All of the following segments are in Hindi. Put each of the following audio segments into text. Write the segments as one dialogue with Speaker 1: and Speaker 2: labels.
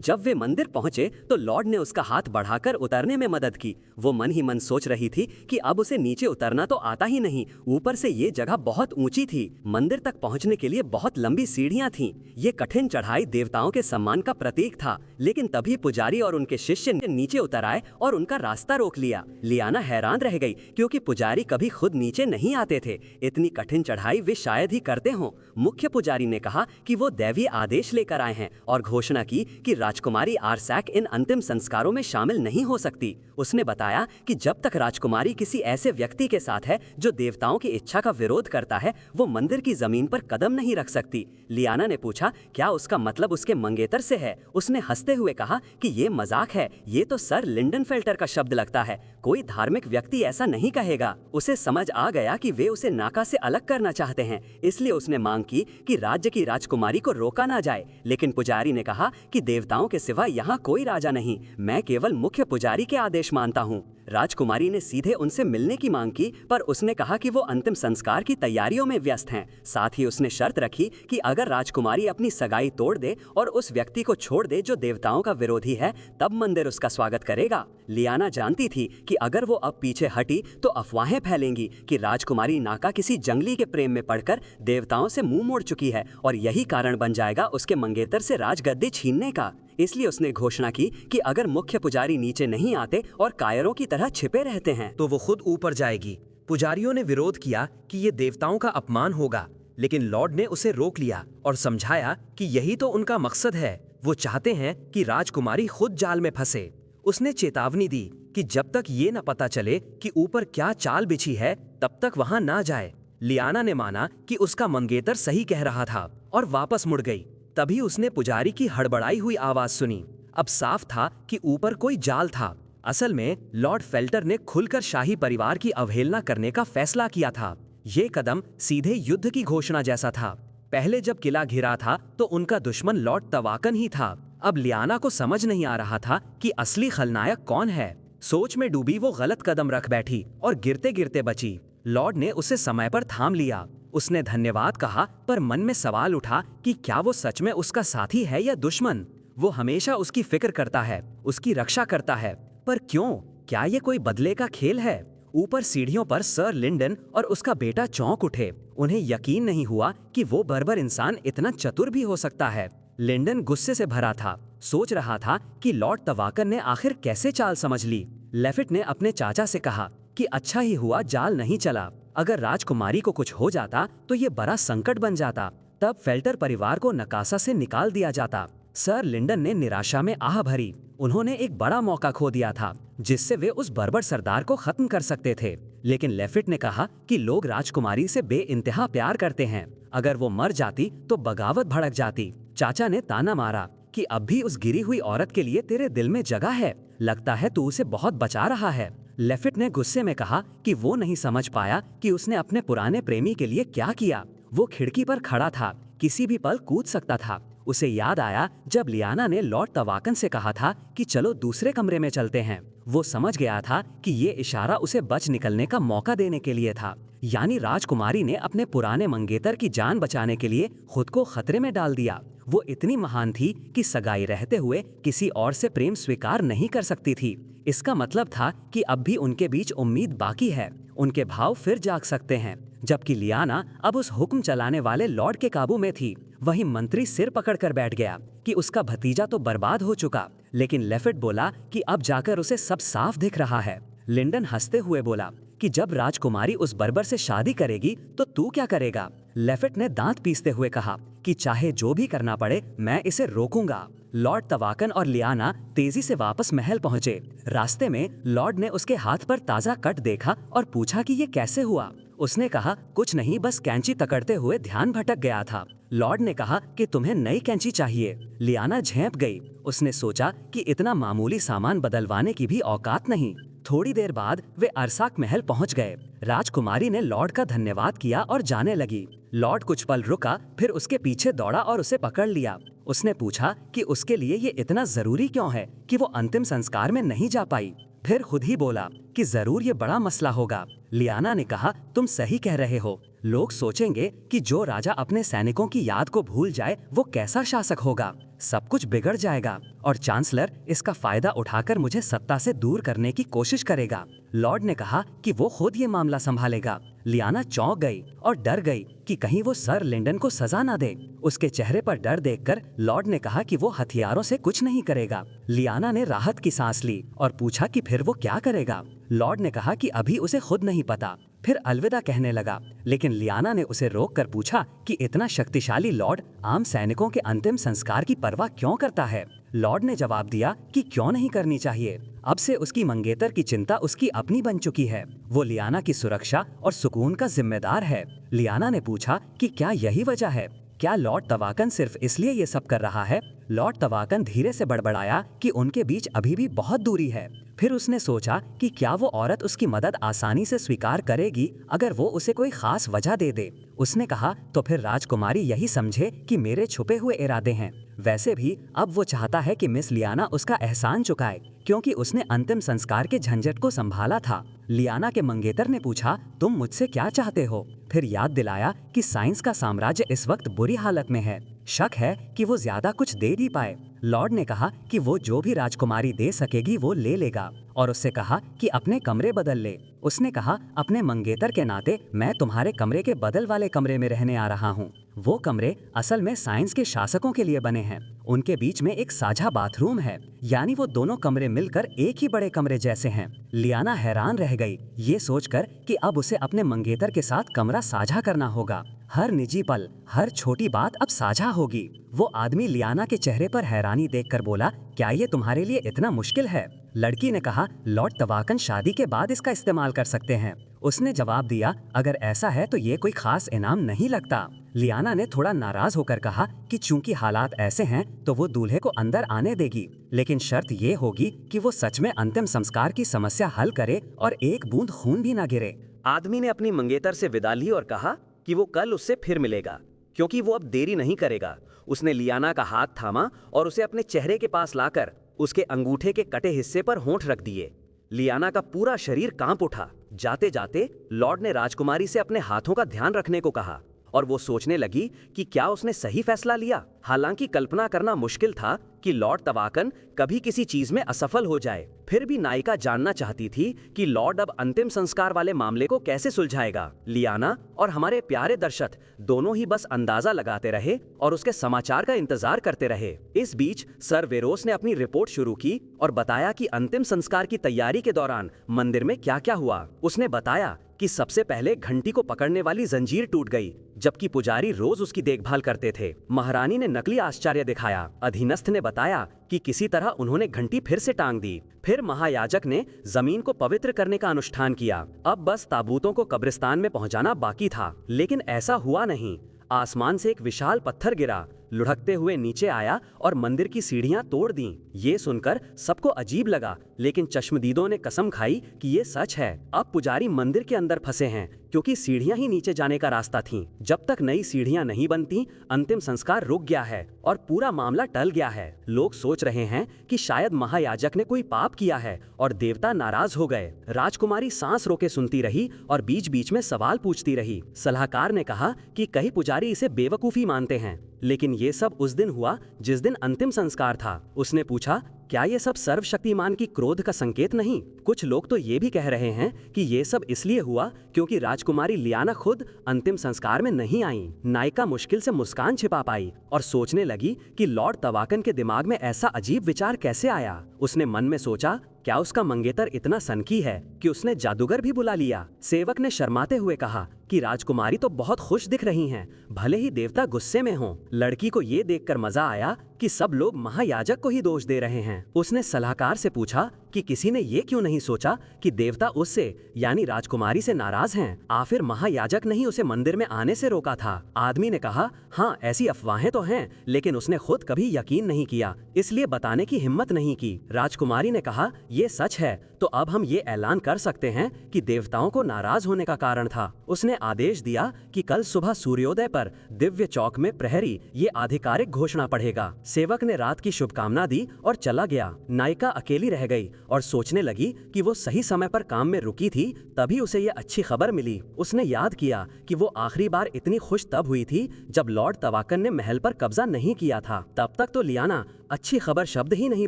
Speaker 1: जब वे मंदिर पहुंचे तो लॉर्ड ने उसका हाथ बढ़ाकर उतरने में मदद की। वो मन ही मन सोच रही थी कि अब उसे नीचे उतरना तो आता ही नहीं, ऊपर से ये जगह बहुत ऊंची थी। मंदिर तक पहुंचने के लिए बहुत लंबी सीढ़ियां थीं। ये कठिन चढ़ाई देवताओं के सम्मान का प्रतीक था। लेकिन तभी पुजारी और उनके शिष्य नीचे उतर आए और उनका रास्ता रोक लिया। लियाना हैरान रह गई क्योंकि पुजारी कभी खुद नीचे नहीं आते थे। इतनी कठिन चढ़ाई वे शायद ही करते हों। मुख्य पुजारी ने कहा कि वो दैवीय आदेश लेकर आए हैं और घोषणा की कि राजकुमारी आरसैक इन अंतिम संस्कारों में शामिल नहीं हो सकती। उसने बताया कि जब तक राजकुमारी किसी ऐसे व्यक्ति के साथ है जो देवताओं की इच्छा का विरोध करता है, वो मंदिर की जमीन पर कदम नहीं रख सकती। लियाना ने पूछा, क्या उसका मतलब उसके मंगेतर से है? उसने हंसते हुए कहा कि ये मजाक है, ये तो सर लिंडनफेल्टर का शब्द लगता है। कोई धार्मिक व्यक्ति ऐसा नहीं कहेगा। उसे समझ आ गया कि वे उसे नाका से अलग करना चाहते हैं, इसलिए उसने मांग की कि राज्य की राजकुमारी को रोका ना जाए। लेकिन पुजारी ने कहा कि देवताओं के सिवा यहाँ कोई राजा नहीं, मैं केवल मुख्य पुजारी के आदेश मानता हूँ। राजकुमारी ने सीधे उनसे मिलने की मांग की, पर उसने कहा कि वो अंतिम संस्कार की तैयारियों में व्यस्त हैं। साथ ही उसने शर्त रखी कि अगर राजकुमारी अपनी सगाई तोड़ दे और उस व्यक्ति को छोड़ दे जो देवताओं का विरोधी है, तब मंदिर उसका स्वागत करेगा। लियाना जानती थी कि अगर वो अब पीछे हटी तो अफवाहें फैलेंगी कि राजकुमारी नाका किसी जंगली के प्रेम में पड़कर देवताओं से मुंह मोड़ चुकी है और यही कारण बन जाएगा उसके मंगेतर से राजगद्दी छीनने का। इसलिए उसने घोषणा की कि अगर मुख्य पुजारी नीचे नहीं आते और कायरों की तरह छिपे रहते हैं
Speaker 2: तो वो खुद ऊपर जाएगी। पुजारियों ने विरोध किया कि ये देवताओं का अपमान होगा, लेकिन लॉर्ड ने उसे रोक लिया और समझाया कि यही तो उनका मकसद है। वो चाहते हैं कि राजकुमारी खुद जाल में फंसे। उसने चेतावनी दी कि जब तक ये न पता चले कि ऊपर क्या चाल बिछी है, तब तक वहां ना जाए। लियाना ने माना कि उसका मंगेतर सही कह रहा था और वापस मुड़ गई। तभी उसने पुजारी की हड़बड़ाई हुई आवाज सुनी। अब साफ था कि ऊपर कोई जाल था। असल में लॉर्ड फेल्टर ने खुलकर शाही परिवार की अवहेलना करने का फैसला किया था। ये कदम सीधे युद्ध की घोषणा जैसा था। पहले जब किला घिरा था तो उनका दुश्मन लॉर्ड तवाकन ही था। अब लियाना को समझ नहीं आ रहा था कि असली खलनायक कौन है। सोच में डूबी वो गलत कदम रख बैठी और गिरते गिरते बची। लॉर्ड ने उसे समय पर थाम लिया। उसने धन्यवाद कहा, पर मन में सवाल उठा कि क्या वो सच में उसका साथी है या दुश्मन। वो हमेशा उसकी फिक्र करता है, उसकी रक्षा करता है, पर क्यों? क्या ये कोई बदले का खेल है? ऊपर सीढ़ियों पर सर लिंडन और उसका बेटा चौंक उठे। उन्हें यकीन नहीं हुआ कि वो बर्बर इंसान इतना चतुर भी हो सकता है। लिंडन गुस्से से भरा था, सोच रहा था कि लॉर्ड तवाकन ने आखिर कैसे चाल समझ ली। लेफिट ने अपने चाचा से कहा कि अच्छा ही हुआ जाल नहीं चला। अगर राजकुमारी को कुछ हो जाता तो ये बड़ा संकट बन जाता। तब फेल्टर परिवार को नकासा से निकाल दिया जाता। सर लिंडन ने निराशा में आह भरी। उन्होंने एक बड़ा मौका खो दिया था जिससे वे उस बर्बर सरदार को खत्म कर सकते थे। लेकिन लेफिट ने कहा कि लोग राजकुमारी से बेइंतहा प्यार करते हैं, अगर वो मर जाती तो बगावत भड़क जाती। चाचा ने ताना मारा कि अब भी उस गिरी हुई औरत के लिए तेरे दिल में जगह है, लगता है तू उसे बहुत बचा रहा है। लेफिट ने गुस्से में कहा कि वो नहीं समझ पाया कि उसने अपने पुराने प्रेमी के लिए क्या किया। वो खिड़की पर खड़ा था, किसी भी पल कूद सकता था। उसे याद आया जब लियाना ने लॉर्ड तवाकन से कहा था कि चलो दूसरे कमरे में चलते हैं। वो समझ गया था कि ये इशारा उसे बच निकलने का मौका देने के लिए था। यानी राजकुमारी ने अपने पुराने मंगेतर की जान बचाने के लिए खुद को खतरे में डाल दिया। वो इतनी महान थी कि सगाई रहते हुए किसी और से प्रेम स्वीकार नहीं कर सकती थी। इसका मतलब था कि अब भी उनके बीच उम्मीद बाकी है, उनके भाव फिर जाग सकते हैं। जबकि लियाना अब उस हुक्म चलाने वाले लॉर्ड के काबू में थी। वही मंत्री सिर पकड़कर बैठ गया कि उसका भतीजा तो बर्बाद हो चुका। लेकिन लेफिट बोला कि अब जाकर उसे सब साफ दिख रहा है। लिंडन हंसते हुए बोला कि जब राजकुमारी उस बर्बर से शादी करेगी तो तू क्या करेगा? लेफिट ने दांत पीसते हुए कहा कि चाहे जो भी करना पड़े मैं इसे रोकूंगा। लॉर्ड तवाकन और लियाना तेजी से वापस महल पहुंचे। रास्ते में लॉर्ड ने उसके हाथ पर ताजा कट देखा और पूछा कि ये कैसे हुआ। उसने कहा कुछ नहीं, बस कैंची पकड़ते हुए ध्यान भटक गया था। लॉर्ड ने कहा कि तुम्हें नई कैंची चाहिए। लियाना झेंप गई। उसने सोचा कि इतना मामूली सामान बदलवाने की भी औकात नहीं। थोड़ी देर बाद वे अरसाक महल पहुंच गए। राजकुमारी ने लॉर्ड का धन्यवाद किया और जाने लगी। लॉर्ड कुछ पल रुका, फिर उसके पीछे दौड़ा और उसे पकड़ लिया। उसने पूछा कि उसके लिए ये इतना जरूरी क्यों है कि वो अंतिम संस्कार में नहीं जा पाई। फिर खुद ही बोला कि जरूर ये बड़ा मसला होगा।
Speaker 1: लियाना ने कहा, तुम सही कह रहे हो। लोग सोचेंगे कि जो राजा अपने सैनिकों की याद को भूल जाए वो कैसा शासक होगा। सब कुछ बिगड़ जाएगा और चांसलर इसका फायदा उठाकर मुझे सत्ता से दूर करने की कोशिश करेगा। लॉर्ड ने कहा कि वो खुद ये मामला संभालेगा। लियाना चौंक गई और डर गई कि कहीं वो सर लिंडन को सजा ना दे। उसके चेहरे पर डर देखकर लॉर्ड ने कहा कि वो हथियारों से कुछ नहीं करेगा। लियाना ने राहत की सांस ली और पूछा कि फिर वो क्या करेगा। लॉर्ड ने कहा कि अभी उसे खुद नहीं पता। फिर अलविदा कहने लगा, लेकिन लियाना ने उसे रोककर पूछा कि इतना शक्तिशाली लॉर्ड आम सैनिकों के अंतिम संस्कार की परवाह क्यों करता है। लॉर्ड ने जवाब दिया कि क्यों नहीं करनी चाहिए। अब से उसकी मंगेतर की चिंता उसकी अपनी बन चुकी है। वो लियाना की सुरक्षा और सुकून का जिम्मेदार है। लियाना ने पूछा कि क्या यही वजह है? क्या लॉर्ड तवाकन सिर्फ इसलिए ये सब कर रहा है? लॉर्ड तवाकन धीरे से बड़बड़ाया कि उनके बीच अभी भी बहुत दूरी है। फिर उसने सोचा कि क्या वो औरत उसकी मदद आसानी से स्वीकार करेगी अगर वो उसे कोई खास वजह दे दे। उसने कहा, तो फिर राजकुमारी यही समझे कि मेरे छुपे हुए इरादे हैं। वैसे भी अब वो चाहता है कि मिस लियाना उसका एहसान चुकाए, क्योंकि उसने अंतिम संस्कार के झंझट को संभाला था। लियाना के मंगेतर ने पूछा, तुम मुझसे क्या चाहते हो? फिर याद दिलाया कि साइंस का साम्राज्य इस वक्त बुरी हालत में है। शक है कि वो ज्यादा कुछ दे नहीं पाए। लॉर्ड ने कहा कि वो जो भी राजकुमारी दे सकेगी वो ले लेगा और उससे कहा कि अपने कमरे बदल ले। उसने कहा, अपने मंगेतर के नाते मैं तुम्हारे कमरे के बदल वाले कमरे में रहने आ रहा हूँ। वो कमरे असल में साइंस के शासकों के लिए बने हैं। उनके बीच में एक साझा बाथरूम है, यानी वो दोनों कमरे मिलकर एक ही बड़े कमरे जैसे हैं। लियाना हैरान रह गई ये सोचकर कि अब उसे अपने मंगेतर के साथ कमरा साझा करना होगा। हर निजी पल, हर छोटी बात अब साझा होगी। वो आदमी लियाना के चेहरे पर हैरानी देखकर बोला, क्या ये तुम्हारे लिए इतना मुश्किल है? लड़की ने कहा, लॉर्ड तवाकन शादी के बाद इसका इस्तेमाल कर सकते हैं। उसने जवाब दिया, अगर ऐसा है तो ये कोई खास इनाम नहीं लगता। लियाना ने थोड़ा नाराज होकर कहा कि चूंकि हालात ऐसे हैं तो वो दूल्हे को अंदर आने देगी, लेकिन शर्त ये होगी कि वो सच में अंतिम संस्कार की समस्या हल करे और एक बूंद खून भी ना गिरे।
Speaker 2: आदमी ने अपनी मंगेतर से विदा ली और कहा कि वो कल उससे फिर मिलेगा, क्योंकि वो अब देरी नहीं करेगा। उसने लियाना का हाथ थामा और उसे अपने चेहरे के पास लाकर उसके अंगूठे के कटे हिस्से पर होंठ रख दिए। लियाना का पूरा शरीर कांप उठा। जाते जाते लॉर्ड ने राजकुमारी से अपने हाथों का ध्यान रखने को कहा और वो सोचने लगी कि क्या उसने सही फैसला लिया। हालांकि कल्पना करना मुश्किल था कि लॉर्ड तवाकन कभी किसी चीज में असफल हो जाए। फिर भी नायिका जानना चाहती थी कि लॉर्ड अब अंतिम संस्कार वाले मामले को कैसे सुलझाएगा। लियाना और हमारे प्यारे दर्शक दोनों ही बस अंदाजा लगाते रहे और उसके समाचार का इंतजार करते रहे। इस बीच सर वेरोस ने अपनी रिपोर्ट शुरू की और बताया कि अंतिम संस्कार की तैयारी के दौरान मंदिर में क्या क्या हुआ। उसने बताया कि सबसे पहले घंटी को पकड़ने वाली जंजीर टूट गई, जबकि पुजारी रोज उसकी देखभाल करते थे। महारानी ने नकली आश्चर्य दिखाया। अधीनस्थ ने बताया कि किसी तरह उन्होंने घंटी फिर से टांग दी। फिर महायाजक ने जमीन को पवित्र करने का अनुष्ठान किया। अब बस ताबूतों को कब्रिस्तान में पहुंचाना बाकी था, लेकिन ऐसा हुआ नहीं। आसमान से एक विशाल पत्थर गिरा, लुढ़कते हुए नीचे आया और मंदिर की सीढ़ियां तोड़ दी। ये सुनकर सबको अजीब लगा, लेकिन चश्मदीदों ने कसम खाई कि ये सच है। अब पुजारी मंदिर के अंदर फंसे हैं, क्योंकि सीढ़ियां ही नीचे जाने का रास्ता थीं। जब तक नई सीढ़ियां नहीं बनती, अंतिम संस्कार रुक गया है और पूरा मामला टल गया है। लोग सोच रहे हैं कि शायद महायाजक ने कोई पाप किया है और देवता नाराज हो गए। राजकुमारी सांस रोके सुनती रही और बीच बीच में सवाल पूछती रही। सलाहकार ने कहा कि कई पुजारी इसे बेवकूफी मानते हैं, लेकिन ये सब उस दिन हुआ जिस दिन अंतिम संस्कार था। उसने पूछा, क्या ये सब सर्वशक्तिमान की क्रोध का संकेत नहीं? कुछ लोग तो ये भी कह रहे हैं कि ये सब इसलिए हुआ क्योंकि राजकुमारी लियाना खुद अंतिम संस्कार में नहीं आई। नायिका मुश्किल से मुस्कान छिपा पाई और सोचने लगी कि लॉर्ड तवाकन के दिमाग में ऐसा अजीब विचार कैसे आया। उसने मन में सोचा, क्या उसका मंगेतर इतना सनकी है कि उसने जादूगर भी बुला लिया? सेवक ने शर्माते हुए कहा कि राजकुमारी तो बहुत खुश दिख रही हैं, भले ही देवता गुस्से में हों। लड़की को ये देखकर मजा आया कि सब लोग महायाजक को ही दोष दे रहे हैं। उसने सलाहकार से पूछा कि किसी ने ये क्यों नहीं सोचा कि देवता उससे यानी राजकुमारी से नाराज हैं। आखिर महायाजक ने ही उसे मंदिर में आने से रोका था। आदमी ने कहा, हाँ ऐसी अफवाहें तो हैं, लेकिन उसने खुद कभी यकीन नहीं किया, इसलिए बताने की हिम्मत नहीं की। राजकुमारी ने कहा,
Speaker 1: ये सच है तो अब हम ये ऐलान कर सकते हैं कि देवताओं को नाराज होने का कारण था। उसने आदेश दिया कि कल सुबह सूर्योदय पर दिव्य चौक में प्रहरी ये आधिकारिक घोषणा पढ़ेगा। सेवक ने रात की शुभकामना दी और चला गया। नायिका अकेली रह गई और सोचने लगी कि वो सही समय पर काम में रुकी थी, तभी उसे ये अच्छी खबर मिली। उसने याद किया कि वो आखिरी बार इतनी खुश तब हुई थी जब लॉर्ड तवाकन ने महल पर कब्जा नहीं किया था। तब तक तो लियाना अच्छी खबर शब्द ही नहीं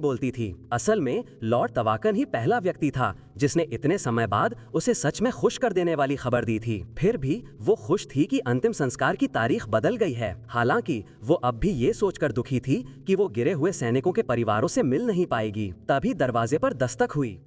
Speaker 1: बोलती थी। असल में लॉर्ड तवाकन ही पहला व्यक्ति था जिसने इतने समय बाद उसे सच में खुश कर देने वाली खबर दी थी। फिर भी वो खुश थी कि अंतिम संस्कार की तारीख बदल गई है। हालांकि वो अब भी ये सोचकर दुखी थी कि वो गिरे हुए सैनिकों के परिवारों से मिल नहीं पाएगी। तभी दरवाजे पर दस्तक हुई।